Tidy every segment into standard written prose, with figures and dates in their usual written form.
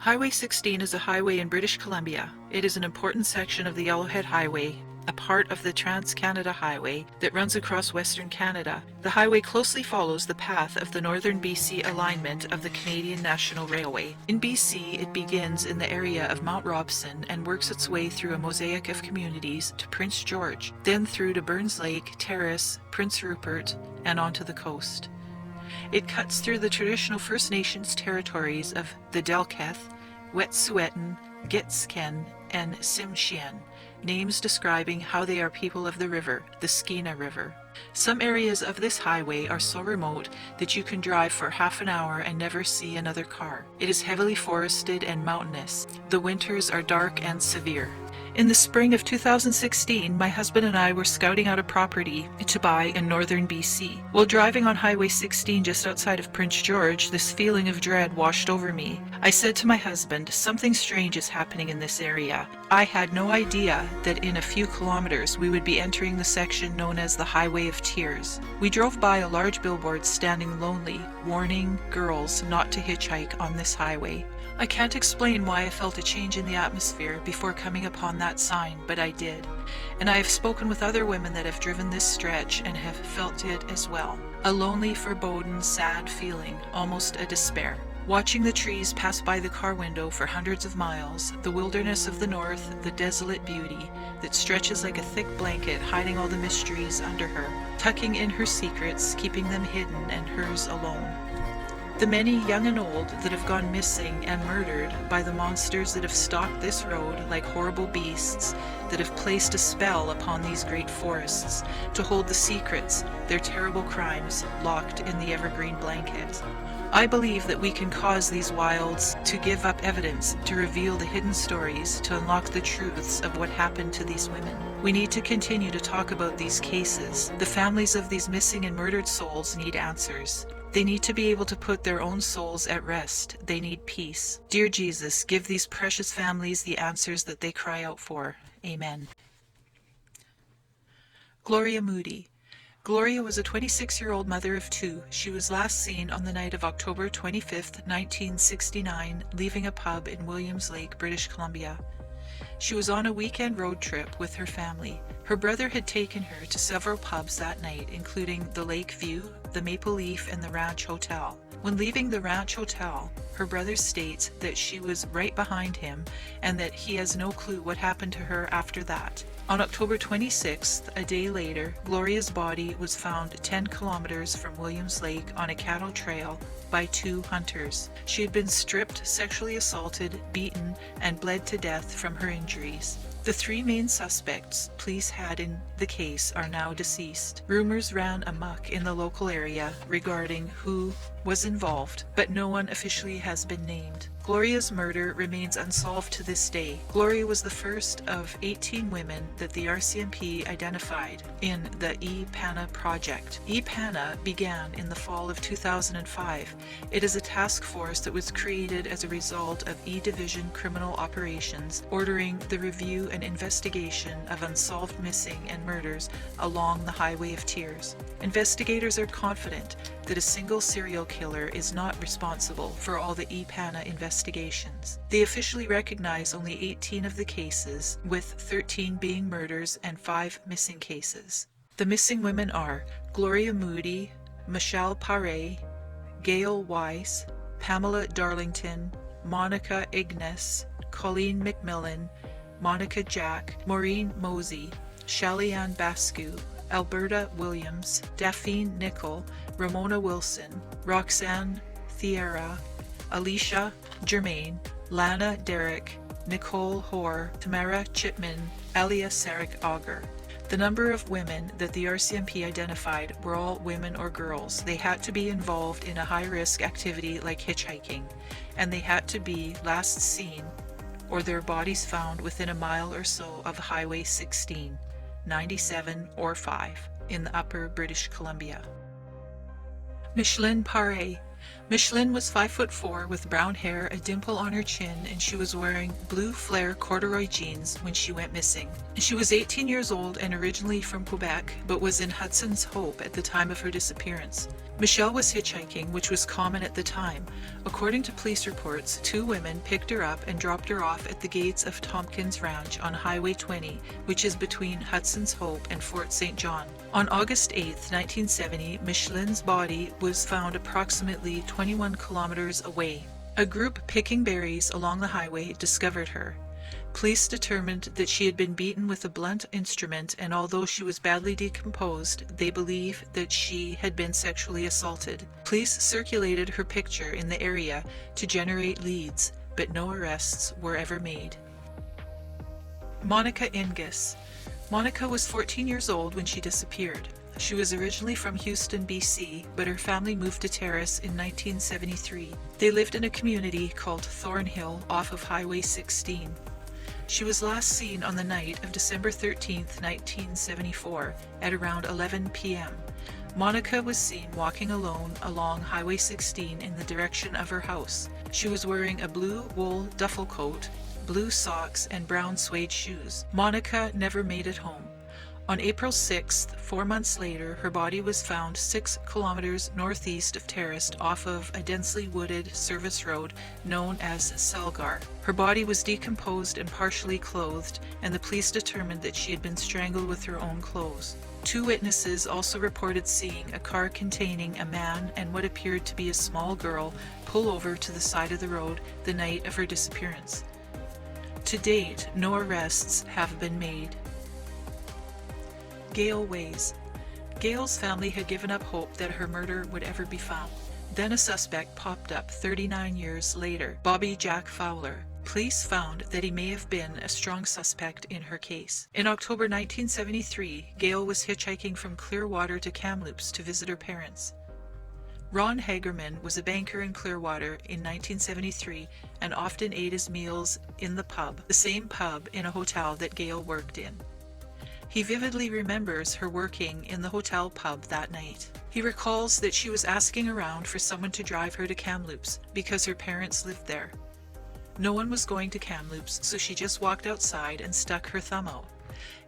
Highway 16 is a highway in British Columbia. It is an important section of the Yellowhead Highway, a part of the Trans-Canada Highway that runs across Western Canada. The highway closely follows the path of the northern BC alignment of the Canadian National Railway. In BC, it begins in the area of Mount Robson and works its way through a mosaic of communities to Prince George, then through to Burns Lake, Terrace, Prince Rupert, and onto the coast. It cuts through the traditional First Nations territories of the Delketh, Wet'suwet'en, Gitsken, and Tsimshian, names describing how they are people of the river, the Skeena River. Some areas of this highway are so remote that you can drive for half an hour and never see another car. It is heavily forested and mountainous. The winters are dark and severe. In the spring of 2016, my husband and I were scouting out a property to buy in northern BC. While driving on Highway 16 just outside of Prince George, this feeling of dread washed over me. I said to my husband, "Something strange is happening in this area." I had no idea that in a few kilometers we would be entering the section known as the Highway of Tears. We drove by a large billboard standing lonely, warning girls not to hitchhike on this highway. I can't explain why I felt a change in the atmosphere before coming upon that sign, but I did. And I have spoken with other women that have driven this stretch and have felt it as well. A lonely, foreboding, sad feeling, almost a despair. Watching the trees pass by the car window for hundreds of miles, the wilderness of the north, the desolate beauty that stretches like a thick blanket hiding all the mysteries under her, tucking in her secrets, keeping them hidden and hers alone. The many young and old that have gone missing and murdered by the monsters that have stalked this road like horrible beasts that have placed a spell upon these great forests to hold the secrets, their terrible crimes, locked in the evergreen blanket. I believe that we can cause these wilds to give up evidence, to reveal the hidden stories, to unlock the truths of what happened to these women. We need to continue to talk about these cases. The families of these missing and murdered souls need answers. They need to be able to put their own souls at rest. They need peace. Dear Jesus, give these precious families the answers that they cry out for. Amen. Gloria Moody. Gloria was a 26-year-old mother of two. She was last seen on the night of October 25, 1969, leaving a pub in Williams Lake, British Columbia. She was on a weekend road trip with her family. Her brother had taken her to several pubs that night, including the Lake View, the Maple Leaf, and the Ranch Hotel. When leaving the Ranch Hotel, her brother states that she was right behind him and that he has no clue what happened to her after that. On October 26th, a day later, Gloria's body was found 10 kilometers from Williams Lake on a cattle trail by two hunters. She had been stripped, sexually assaulted, beaten, and bled to death from her injuries. The three main suspects police had in the case are now deceased. Rumors ran amok in the local area regarding who was involved, but no one officially has been named. Gloria's murder remains unsolved to this day. Gloria was the first of 18 women that the RCMP identified in the E-PANA project. E-PANA began in the fall of 2005. It is a task force that was created as a result of E-Division criminal operations, ordering the review and investigation of unsolved missing and murders along the Highway of Tears. Investigators are confident that a single serial killer is not responsible for all the E-PANA investigations. They officially recognize only 18 of the cases, with 13 being murders and 5 missing cases. The missing women are Gloria Moody, Micheline Par, Gail Weiss, Pamela Darlington, Monica Ignace, Colleen McMillan, Monica Jack, Maureen Mosey, Shelly-Ann Bascu, Alberta Williams, Daphne Nicol, Ramona Wilson, Roxanne Thierra, Alicia Germain, Lana Derrick, Nicole Hoare, Tamara Chipman, Elia Sarek Auger. The number of women that the RCMP identified were all women or girls. They had to be involved in a high-risk activity like hitchhiking, and they had to be last seen or their bodies found within a mile or so of Highway 16, 97 or 5 in the upper British Columbia. Micheline Par. Micheline was 5'4" with brown hair, a dimple on her chin, and she was wearing blue flare corduroy jeans when she went missing. She was 18 years old and originally from Quebec, but was in Hudson's Hope at the time of her disappearance. Michelle was hitchhiking, which was common at the time. According to police reports, 2 women picked her up and dropped her off at the gates of Tompkins Ranch on Highway 20, which is between Hudson's Hope and Fort St. John. On August 8, 1970, Micheline's body was found approximately 21 kilometers away. A group picking berries along the highway discovered her. Police determined that she had been beaten with a blunt instrument, and although she was badly decomposed, they believe that she had been sexually assaulted. Police circulated her picture in the area to generate leads, but no arrests were ever made. Monica Ingus. Monica was 14 years old when she disappeared. She was originally from Houston, BC, but her family moved to Terrace in 1973. They lived in a community called Thornhill off of Highway 16. She was last seen on the night of December 13, 1974, at around 11 p.m. Monica was seen walking alone along Highway 16 in the direction of her house. She was wearing a blue wool duffel coat, blue socks, and brown suede shoes. Monica never made it home. On April 6th, 4 months later, her body was found 6 kilometers northeast of Terrace off of a densely wooded service road known as Selgar. Her body was decomposed and partially clothed, and the police determined that she had been strangled with her own clothes. 2 witnesses also reported seeing a car containing a man and what appeared to be a small girl pull over to the side of the road the night of her disappearance. To date, no arrests have been made. Gail Ways. Gail's family had given up hope that her murder would ever be found. Then a suspect popped up 39 years later, Bobby Jack Fowler. Police found that he may have been a strong suspect in her case. In October 1973, Gail was hitchhiking from Clearwater to Kamloops to visit her parents. Ron Hagerman was a banker in Clearwater in 1973 and often ate his meals in the pub, the same pub in a hotel that Gail worked in. He vividly remembers her working in the hotel pub that night. He recalls that she was asking around for someone to drive her to Kamloops because her parents lived there. No one was going to Kamloops, so she just walked outside and stuck her thumb out.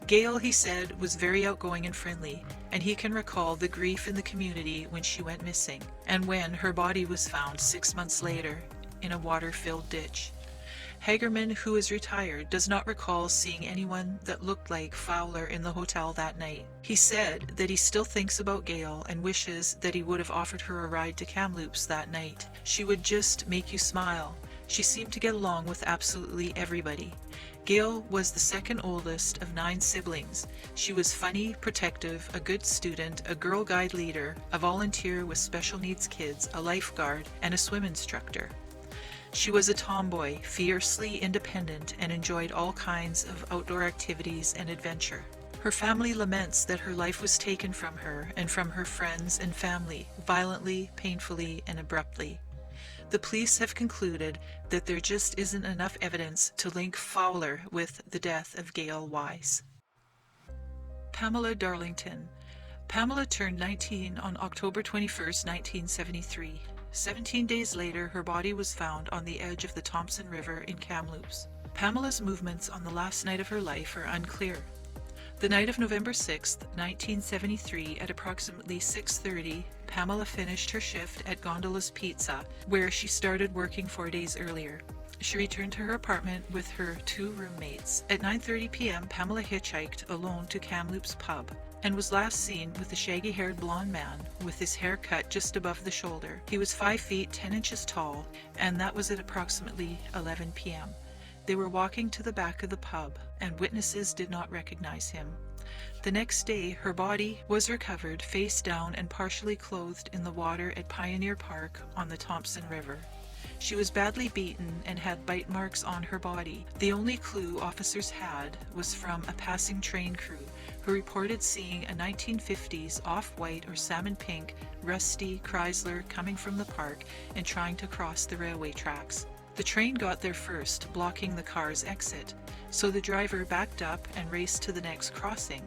Gail, he said, was very outgoing and friendly, and he can recall the grief in the community when she went missing, and when her body was found 6 months later in a water-filled ditch. Hagerman, who is retired, does not recall seeing anyone that looked like Fowler in the hotel that night. He said that he still thinks about Gail and wishes that he would have offered her a ride to Kamloops that night. She would just make you smile. She seemed to get along with absolutely everybody. Gail was the second oldest of 9 siblings. She was funny, protective, a good student, a Girl Guide leader, a volunteer with special needs kids, a lifeguard, and a swim instructor. She was a tomboy, fiercely independent, and enjoyed all kinds of outdoor activities and adventure. Her family laments that her life was taken from her and from her friends and family, violently, painfully, and abruptly. The police have concluded that there just isn't enough evidence to link Fowler with the death of Gail Wise. Pamela Darlington. Pamela turned 19 on October 21, 1973. 17 days later, her body was found on the edge of the Thompson River in Kamloops. Pamela's movements on the last night of her life are unclear. The night of November 6, 1973, at approximately 6:30, Pamela finished her shift at Gondola's Pizza, where she started working 4 days earlier. She returned to her apartment with her 2 roommates. At 9:30 p.m., Pamela hitchhiked alone to Kamloops Pub and was last seen with a shaggy-haired blonde man with his hair cut just above the shoulder. He was 5 feet 10 inches tall, and that was at approximately 11 p.m. They were walking to the back of the pub, and witnesses did not recognize him. The next day, her body was recovered face down and partially clothed in the water at Pioneer Park on the Thompson River. She was badly beaten and had bite marks on her body. The only clue officers had was from a passing train crew who reported seeing a 1950s off-white or salmon pink rusty Chrysler coming from the park and trying to cross the railway tracks. The train got there first, blocking the car's exit, so the driver backed up and raced to the next crossing.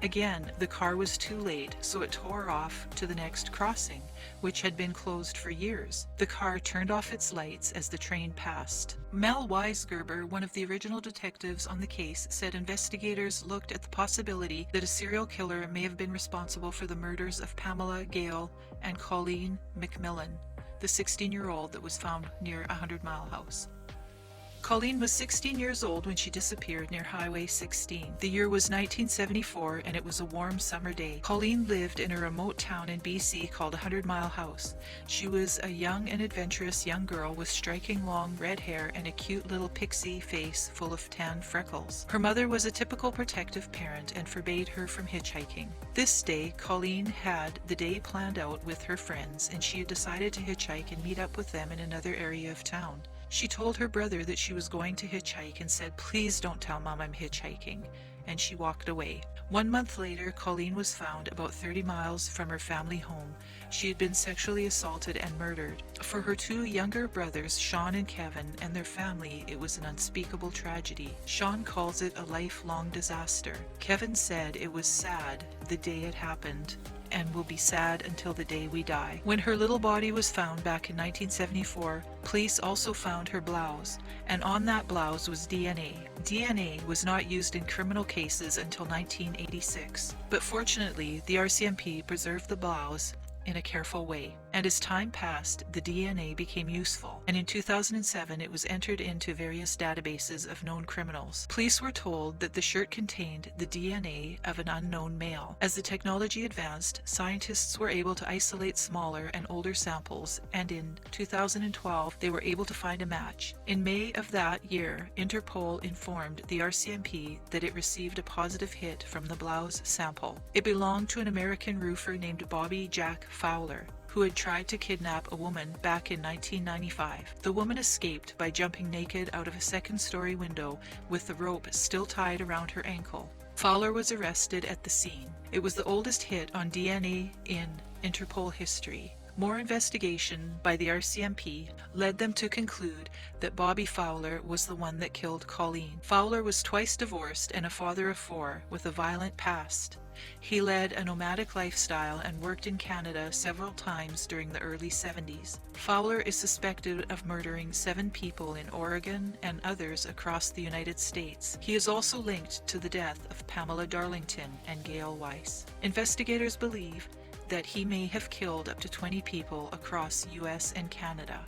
Again, the car was too late, so it tore off to the next crossing, which had been closed for years. The car turned off its lights as the train passed. Mel Weisgerber, one of the original detectives on the case, said investigators looked at the possibility that a serial killer may have been responsible for the murders of Pamela, Gail, and Colleen McMillan, the 16-year-old that was found near 100 Mile House. Colleen was 16 years old when she disappeared near Highway 16. The year was 1974 and it was a warm summer day. Colleen lived in a remote town in BC called 100 Mile House. She was a young and adventurous young girl with striking long red hair and a cute little pixie face full of tan freckles. Her mother was a typical protective parent and forbade her from hitchhiking. This day, Colleen had the day planned out with her friends, and she had decided to hitchhike and meet up with them in another area of town. She told her brother that she was going to hitchhike and said, "Please don't tell Mom I'm hitchhiking," and she walked away. 1 month later, Colleen was found about 30 miles from her family home. She had been sexually assaulted and murdered. For her 2 younger brothers, Sean and Kevin, and their family, it was an unspeakable tragedy. Sean calls it a lifelong disaster. Kevin said it was sad the day it happened, and will be sad until the day we die. When her little body was found back in 1974, police also found her blouse, and on that blouse was DNA. DNA was not used in criminal cases until 1986, but fortunately the RCMP preserved the blouse in a careful way. And as time passed, the DNA became useful, and in 2007 it was entered into various databases of known criminals. Police were told that the shirt contained the DNA of an unknown male. As the technology advanced, scientists were able to isolate smaller and older samples, and in 2012 they were able to find a match. In May of that year, Interpol informed the RCMP that it received a positive hit from the blouse sample. It belonged to an American roofer named Bobby Jack Fowler, who had tried to kidnap a woman back in 1995. The woman escaped by jumping naked out of a second-story window with the rope still tied around her ankle. Fowler was arrested at the scene. It was the oldest hit on DNA in Interpol history. More investigation by the RCMP led them to conclude that Bobby Fowler was the one that killed Colleen. Fowler was twice divorced and a father of 4 with a violent past. He led a nomadic lifestyle and worked in Canada several times during the early 70s. Fowler is suspected of murdering 7 people in Oregon and others across the United States. He is also linked to the death of Pamela Darlington and Gail Weiss. Investigators believe that he may have killed up to 20 people across US and Canada.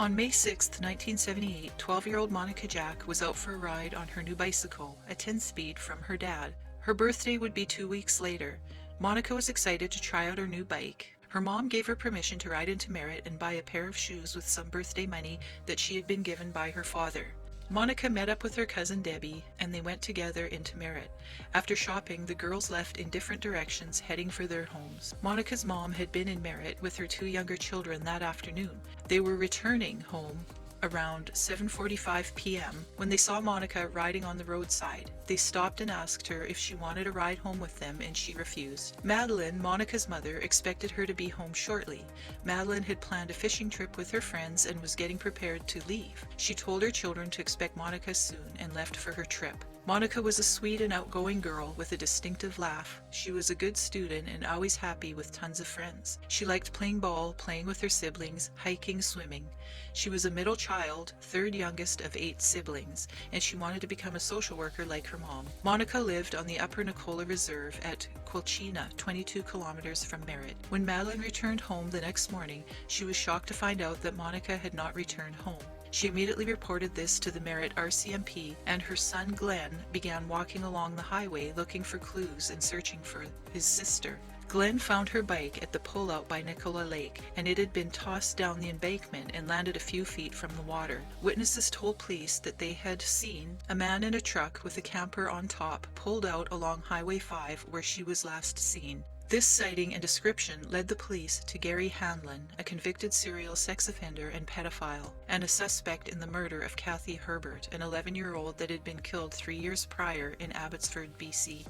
On May 6, 1978, 12-year-old Monica Jack was out for a ride on her new bicycle, a 10-speed from her dad. Her birthday would be 2 weeks later. Monica was excited to try out her new bike. Her mom gave her permission to ride into Merritt and buy a pair of shoes with some birthday money that she had been given by her father. Monica met up with her cousin Debbie, and they went together into Merritt. After shopping, the girls left in different directions, heading for their homes. Monica's mom had been in Merritt with her 2 younger children that afternoon. They were returning home around 7:45 p.m. when they saw Monica riding on the roadside. They stopped and asked her if she wanted a ride home with them, and she refused. Madeline, Monica's mother, expected her to be home shortly. Madeline had planned a fishing trip with her friends and was getting prepared to leave. She told her children to expect Monica soon and left for her trip. Monica was a sweet and outgoing girl with a distinctive laugh. She was a good student and always happy with tons of friends. She liked playing ball, playing with her siblings, hiking, swimming. She was a middle child, 3rd youngest of 8 siblings, and she wanted to become a social worker like her mom. Monica lived on the Upper Nicola Reserve at Quilchena, 22 kilometers from Merritt. When Madeline returned home the next morning, she was shocked to find out that Monica had not returned home. She immediately reported this to the Merritt RCMP, and her son Glenn began walking along the highway looking for clues and searching for his sister. Glenn found her bike at the pullout by Nicola Lake, and it had been tossed down the embankment and landed a few feet from the water. Witnesses told police that they had seen a man in a truck with a camper on top pulled out along Highway 5 where she was last seen. This sighting and description led the police to Gary Hanlon, a convicted serial sex offender and pedophile, and a suspect in the murder of Kathy Herbert, an 11-year-old that had been killed 3 years prior in Abbotsford, BC.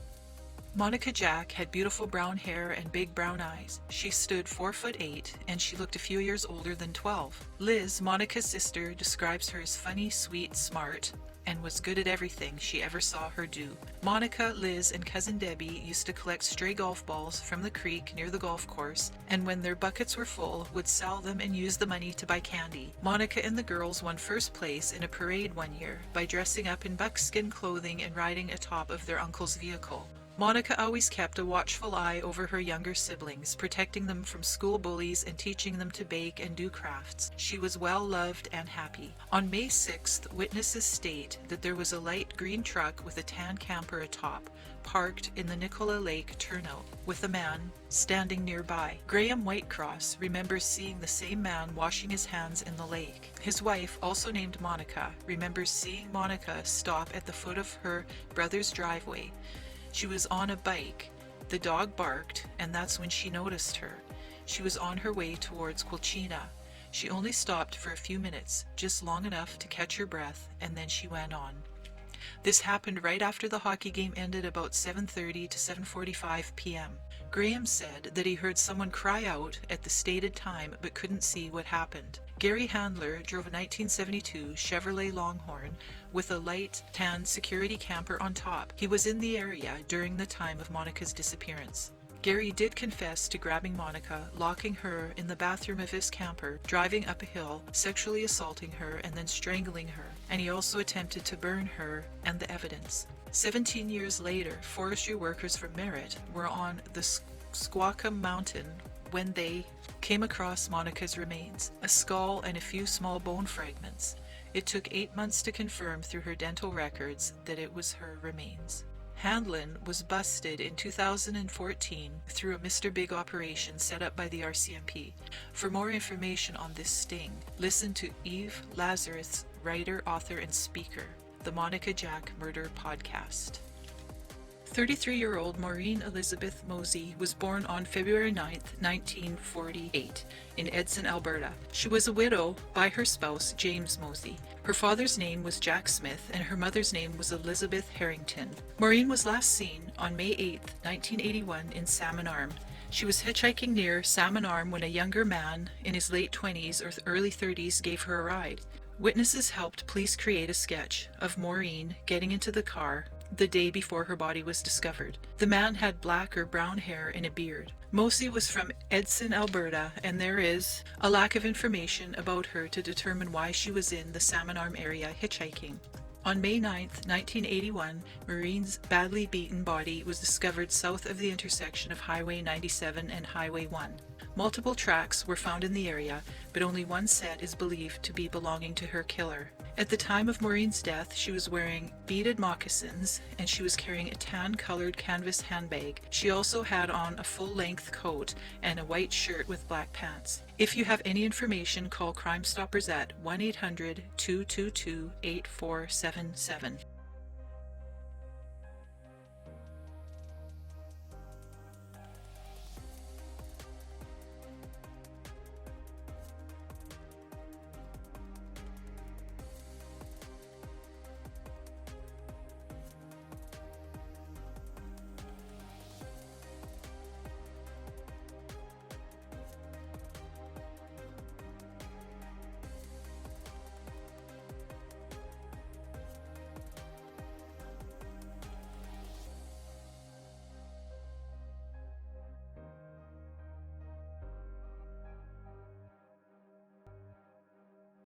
Monica Jack had beautiful brown hair and big brown eyes. She stood 4'8" and she looked a few years older than 12. Liz, Monica's sister, describes her as funny, sweet, smart, and was good at everything she ever saw her do. Monica, Liz, and cousin Debbie used to collect stray golf balls from the creek near the golf course, and when their buckets were full, would sell them and use the money to buy candy. Monica and the girls won first place in a parade one year by dressing up in buckskin clothing and riding atop of their uncle's vehicle. Monica always kept a watchful eye over her younger siblings, protecting them from school bullies and teaching them to bake and do crafts. She was well loved and happy. On May 6th, witnesses state that there was a light green truck with a tan camper atop, parked in the Nicola Lake turnout, with a man standing nearby. Graham Whitecross remembers seeing the same man washing his hands in the lake. His wife, also named Monica, remembers seeing Monica stop at the foot of her brother's driveway. She was on a bike. The dog barked, and that's when she noticed her. She was on her way towards Quilchena. She only stopped for a few minutes, just long enough to catch her breath, and then she went on. This happened right after the hockey game ended about 7:30 to 7:45 p.m. Graham said that he heard someone cry out at the stated time but couldn't see what happened. Gary Handler drove a 1972 Chevrolet Longhorn with a light tan security camper on top. He was in the area during the time of Monica's disappearance. Gary did confess to grabbing Monica, locking her in the bathroom of his camper, driving up a hill, sexually assaulting her, and then strangling her. And he also attempted to burn her and the evidence. 17 years later, forestry workers from Merritt were on the Squawka Mountain when they came across Monica's remains, a skull and a few small bone fragments. It took 8 months to confirm through her dental records that it was her remains. Handlin was busted in 2014 through a Mr. Big operation set up by the RCMP. For more information on this sting, listen to Eve Lazarus, writer, author, and speaker, the Monica Jack Murder Podcast. 33-year-old Maureen Elizabeth Mosey was born on February 9, 1948, in Edson, Alberta. She was a widow by her spouse, James Mosey. Her father's name was Jack Smith, and her mother's name was Elizabeth Harrington. Maureen was last seen on May 8, 1981, in Salmon Arm. She was hitchhiking near Salmon Arm when a younger man in his late 20s or early 30s gave her a ride. Witnesses helped police create a sketch of Maureen getting into the car the day before her body was discovered. The man had black or brown hair and a beard. Mosey was from Edson, Alberta, and there is a lack of information about her to determine why she was in the Salmon Arm area hitchhiking. On May 9, 1981, Maureen's badly beaten body was discovered south of the intersection of Highway 97 and Highway 1. Multiple tracks were found in the area, but only one set is believed to be belonging to her killer. At the time of Maureen's death, she was wearing beaded moccasins and she was carrying a tan-colored canvas handbag. She also had on a full-length coat and a white shirt with black pants. If you have any information, call Crime Stoppers at 1-800-222-8477.